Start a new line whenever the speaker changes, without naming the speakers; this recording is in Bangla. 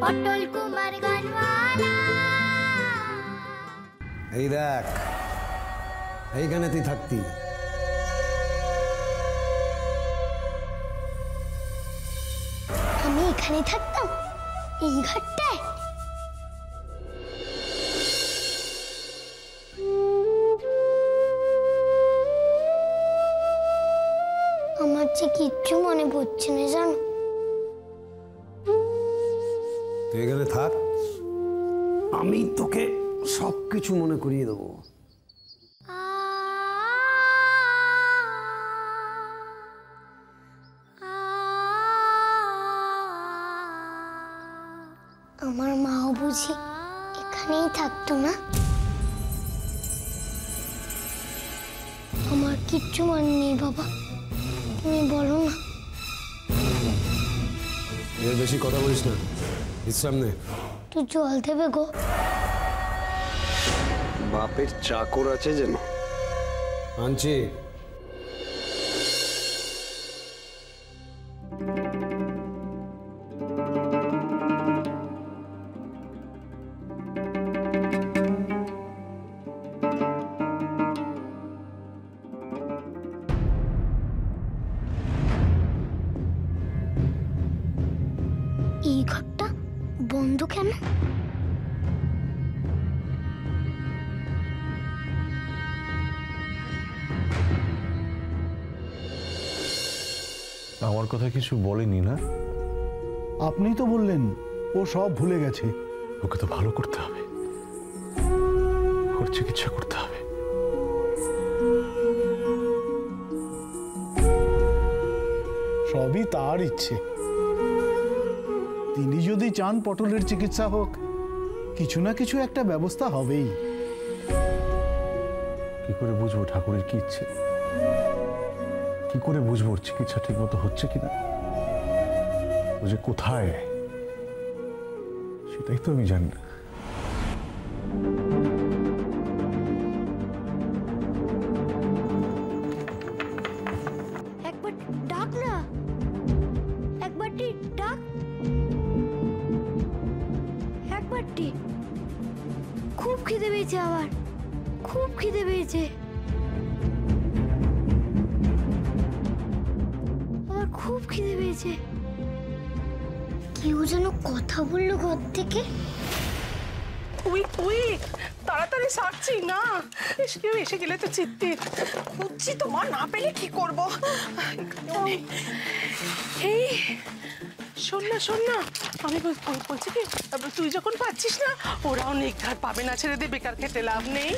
পটল কুমার গানওয়ালা।
এই দেখ, এইখানে তুই থাকতি।
আমি এখানে থাকতাম, এই ঘরটায়? আমার যে কিচ্ছু মনে পড়ছে না জানো।
তুই এখানে থাক, আমি তোকে সবকিছু মনে করিয়ে দেবো। আমার মাও বুঝি এখানেই থাকতো না? আমার কিচ্ছু মনে নেই বাবা, তুমি বলো না। এর বেশি কথা বলিস না, বিশ্রাম নে।
তুই জল দেবে গো?
বাপের চাকর আছে যেন।
আনছি।
এই ঘরটা বন্ধ কেন?
আমার কথা কিছু বলেনি না?
আপনি তো বললেন ও সব ভুলে গেছে।
ওকে তো ভালো করতে হবে, ওর চিকিৎসা করতে হবে।
সবই তার ইচ্ছে। তিনি যদি চান পটলের চিকিৎসা হোক, কিছু না কিছু একটা ব্যবস্থা হবেই।
কি করে বুঝবো ঠাকুরের কি ইচ্ছে? কি করে বুঝবো ওর চিকিৎসা ঠিক মতো হচ্ছে কিনা? ও যে কোথায় সেটাই তো আমি জানি না।
একবার ডাক না, একবারটি ডাক, একবারটি। খুব খিদে পেয়েছে, আবার খুব খিদে পেয়েছে, আবার খুব খিদে পেয়েছে। কেউ যেন কথা বললো ঘর থেকে।
কুইক তাড়াতাড়ি সারছি না, কেউ এসে গেলে তো চিত্তির। খুঁজছি তোমার, না পেলে কি করবো। এই শোন না, আমি বলছি কি, তুই যখন পাচ্ছিস না, ওরাও নির্ঘাত পাবে না, ছেড়ে দিয়ে বেকার খেতে লাভ নেই।